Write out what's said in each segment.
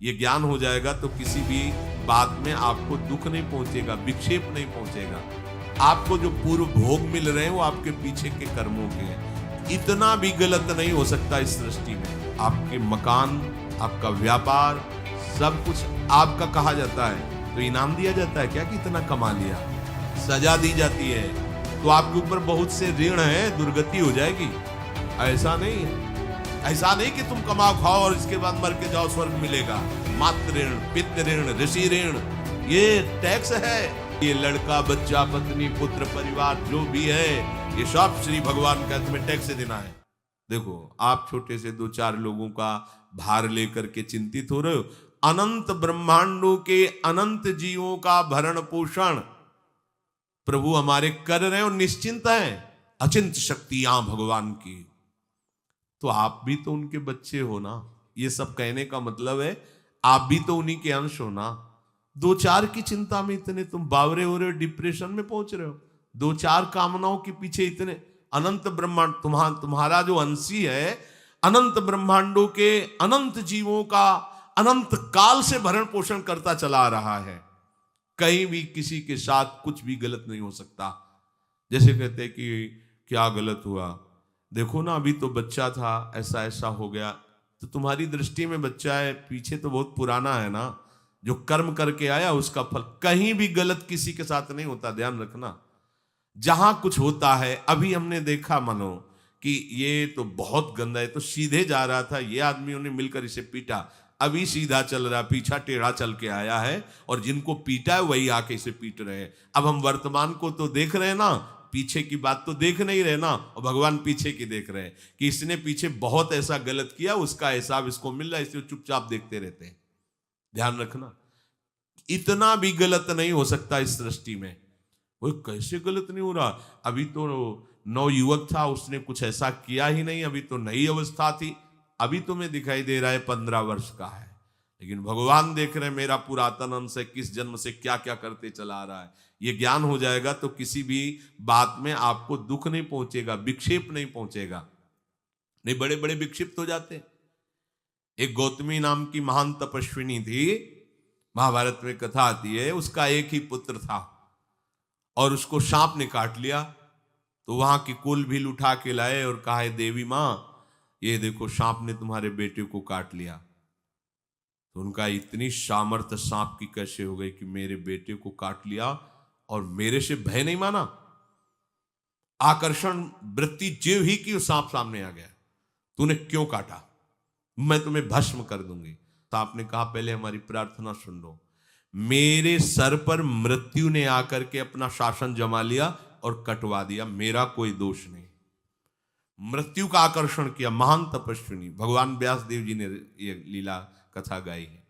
ये ज्ञान हो जाएगा तो किसी भी बात में आपको दुख नहीं पहुंचेगा, विक्षेप नहीं पहुंचेगा। आपको जो पूर्व भोग मिल रहे हैं वो आपके पीछे के कर्मों के हैं। इतना भी गलत नहीं हो सकता इस सृष्टि में। आपके मकान, आपका व्यापार, सब कुछ आपका कहा जाता है तो इनाम दिया जाता है क्या कि इतना कमा लिया? सजा दी जाती है तो आपके ऊपर बहुत से ऋण है, दुर्गति हो जाएगी। ऐसा नहीं है। ऐसा नहीं कि तुम कमाओ खाओ और इसके बाद मर के जाओ स्वर्ग मिलेगा। मातृ ऋण, पितृ ऋण, ऋषि ऋण, ये टैक्स है। ये लड़का, बच्चा, पत्नी, पुत्र, परिवार जो भी है, ये सब श्री भगवान का तुम्हें टैक्स देना है। देखो, आप छोटे से 2-4 लोगों का भार लेकर के चिंतित हो रहे हो। अनंत ब्रह्मांडों के अनंत जीवों का भरण पोषण प्रभु हमारे कर रहे हैं और निश्चिंत है। अचिंत शक्तियां भगवान की। तो आप भी तो उनके बच्चे हो ना। ये सब कहने का मतलब है आप भी तो उन्हीं के अंश हो ना। 2-4 की चिंता में इतने तुम बावरे हो रहे हो, डिप्रेशन में पहुंच रहे हो। 2-4 कामनाओं के पीछे इतने। अनंत ब्रह्मांड तुम्हारा जो अंशी है, अनंत ब्रह्मांडों के अनंत जीवों का अनंत काल से भरण पोषण करता चला रहा है। कहीं भी किसी के साथ कुछ भी गलत नहीं हो सकता। जैसे कहते हैं कि क्या गलत हुआ, देखो ना अभी तो बच्चा था, ऐसा ऐसा हो गया। तो तुम्हारी दृष्टि में बच्चा है, पीछे तो बहुत पुराना है ना। जो कर्म करके आया उसका फल। कहीं भी गलत किसी के साथ नहीं होता, ध्यान रखना। जहां कुछ होता है, अभी हमने देखा मानो कि ये तो बहुत गंदा है, तो सीधे जा रहा था, ये आदमियों ने मिलकर इसे पीटा। अभी सीधा चल रहा, पीछा टेढ़ा चल के आया है और जिनको पीटा है वही आके इसे पीट रहे हैं। अब हम वर्तमान को तो देख रहे हैं ना, पीछे की बात तो देख नहीं रहे ना। और भगवान पीछे की देख रहे हैं कि इसने पीछे बहुत ऐसा गलत किया, उसका हिसाब इसको मिल रहा है, इसलिए चुपचाप देखते रहते हैं। ध्यान रखना, इतना भी गलत नहीं हो सकता इस सृष्टि में। वो कैसे गलत नहीं हो रहा? अभी तो नवयुवक था, उसने कुछ ऐसा किया ही नहीं, अभी तो नई अवस्था थी। अभी तुम्हें दिखाई दे रहा है 15 वर्ष का है, लेकिन भगवान देख रहे हैं मेरा पुरातन अंश है, किस जन्म से क्या क्या करते चला रहा है। ये ज्ञान हो जाएगा तो किसी भी बात में आपको दुख नहीं पहुंचेगा, विक्षेप नहीं पहुंचेगा। नहीं, बड़े बड़े विक्षिप्त हो जाते हैं। एक गौतमी नाम की महान तपस्विनी थी, महाभारत में कथा आती है। उसका एक ही पुत्र था और उसको सांप ने काट लिया। तो वहां की कुल भील उठा के लाए और कहा, है देवी मां, ये देखो सांप ने तुम्हारे बेटे को काट लिया। तो उनका इतनी सामर्थ्य सांप की कैसे हो गई कि मेरे बेटे को काट लिया और मेरे से भय नहीं माना। आकर्षण वृत्ति जीव ही की, सांप सामने आ गया। तूने क्यों काटा? मैं तुम्हें भस्म कर दूंगी। सांप ने कहा, पहले हमारी प्रार्थना सुन लो। मेरे सर पर मृत्यु ने आकर के अपना शासन जमा लिया और कटवा दिया, मेरा कोई दोष नहीं। मृत्यु का आकर्षण किया। महान तपस्विनी, भगवान व्यास देव जी ने ये लीला कथा गाई है।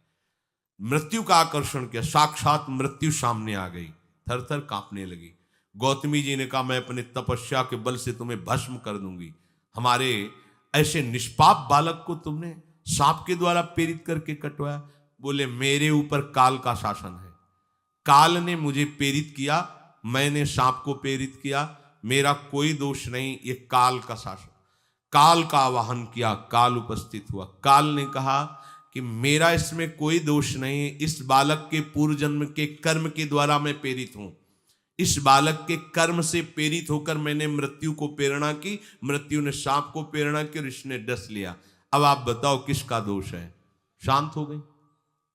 मृत्यु का आकर्षण किया, साक्षात मृत्यु सामने आ गई, थर थर कांपने लगी। गौतमी जी ने कहा, मैं अपने तपस्या के बल से तुम्हें भस्म कर दूंगी। हमारे ऐसे निष्पाप बालक को तुमने सांप के द्वारा प्रेरित करके कटवाया। बोले, मेरे ऊपर काल का शासन है, काल ने मुझे प्रेरित किया, मैंने सांप को प्रेरित किया, मेरा कोई दोष नहीं। ये काल का शासन, काल का आवाहन किया, काल उपस्थित हुआ। काल ने कहा कि मेरा इसमें कोई दोष नहीं, इस बालक के पूर्व जन्म के कर्म के द्वारा मैं प्रेरित हूं। इस बालक के कर्म से प्रेरित होकर मैंने मृत्यु को प्रेरणा की, मृत्यु ने सांप को प्रेरणा की और इसने डस लिया। अब आप बताओ किसका दोष है? शांत हो गई,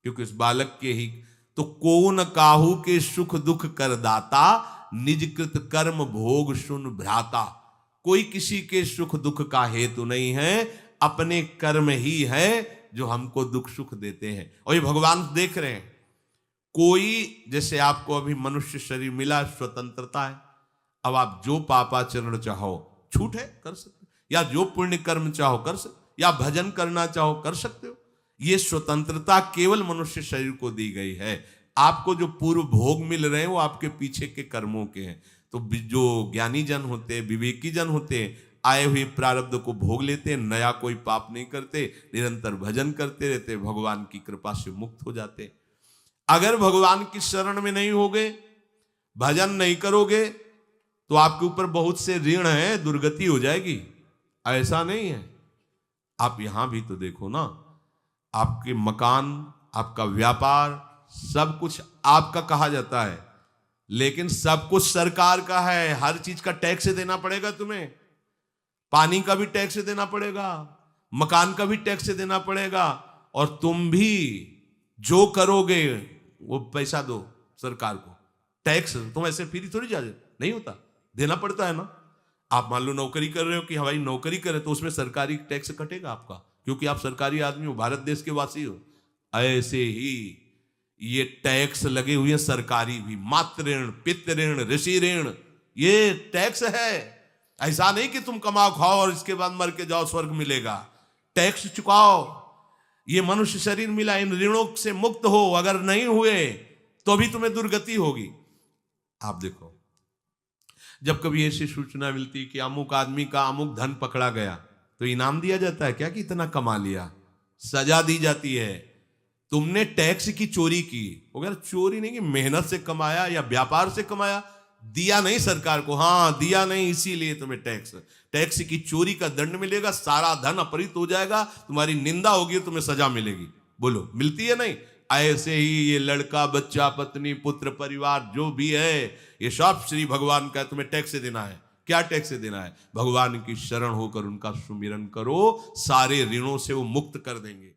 क्योंकि इस बालक के ही तो कौन काहू के सुख दुख कर दाता, निज कृत कर्म भोग सुन भ्राता। कोई किसी के सुख दुख का हेतु नहीं है, अपने कर्म ही है जो हमको दुख सुख देते हैं। और ये भगवान देख रहे हैं। कोई, जैसे आपको अभी मनुष्य शरीर मिला, स्वतंत्रता है। अब आप जो पापाचरण चाहो छूट है, कर सकते हो, या जो पुण्य कर्म चाहो कर सकते, या भजन करना चाहो कर सकते हो। ये स्वतंत्रता केवल मनुष्य शरीर को दी गई है। आपको जो पूर्व भोग मिल रहे हैं वो आपके पीछे के कर्मों के हैं। तो जो ज्ञानी जन होते हैं, विवेकी जन होते हैं, आए हुए प्रारब्ध को भोग लेते हैं, नया कोई पाप नहीं करते, निरंतर भजन करते रहते, भगवान की कृपा से मुक्त हो जाते। अगर भगवान की शरण में नहीं होगे, भजन नहीं करोगे, तो आपके ऊपर बहुत से ऋण है, दुर्गति हो जाएगी। ऐसा नहीं है। आप यहां भी तो देखो ना, आपके मकान, आपका व्यापार, सब कुछ आपका कहा जाता है, लेकिन सब कुछ सरकार का है। हर चीज का टैक्स देना पड़ेगा तुम्हें। पानी का भी टैक्स देना पड़ेगा, मकान का भी टैक्स देना पड़ेगा, और तुम भी जो करोगे वो पैसा दो सरकार को। टैक्स तुम ऐसे फ्री थोड़ी जा नहीं होता, देना पड़ता है ना। आप मान लो नौकरी कर रहे हो कि हवाई नौकरी करे, तो उसमें सरकारी टैक्स कटेगा आपका, क्योंकि आप सरकारी आदमी हो, भारत देश के वासी हो। ऐसे ही ये टैक्स लगे हुए हैं सरकारी भी, मातृ ऋण, पितृ ऋण, ऋषि ऋण, ये टैक्स है। ऐसा नहीं कि तुम कमाओ खाओ और इसके बाद मर के जाओ स्वर्ग मिलेगा। टैक्स चुकाओ। ये मनुष्य शरीर मिला, इन ऋणों से मुक्त हो। अगर नहीं हुए तो भी तुम्हें दुर्गति होगी। आप देखो, जब कभी ऐसी सूचना मिलती कि अमुक आदमी का अमुक धन पकड़ा गया, तो इनाम दिया जाता है क्या कि इतना कमा लिया? सजा दी जाती है। तुमने टैक्स की चोरी की, अगर चोरी नहीं की, मेहनत से कमाया या व्यापार से कमाया, दिया नहीं सरकार को, हाँ दिया नहीं, इसीलिए तुम्हें टैक्स की चोरी का दंड मिलेगा। सारा धन अपहृत हो जाएगा, तुम्हारी निंदा होगी, तुम्हें सजा मिलेगी। बोलो मिलती है नहीं? ऐसे ही ये लड़का, बच्चा, पत्नी, पुत्र, परिवार जो भी है, ये सब श्री भगवान का तुम्हें टैक्स देना है। क्या टैक्स देना है? भगवान की शरण होकर उनका सुमिरन करो, सारे ऋणों से वो मुक्त कर देंगे।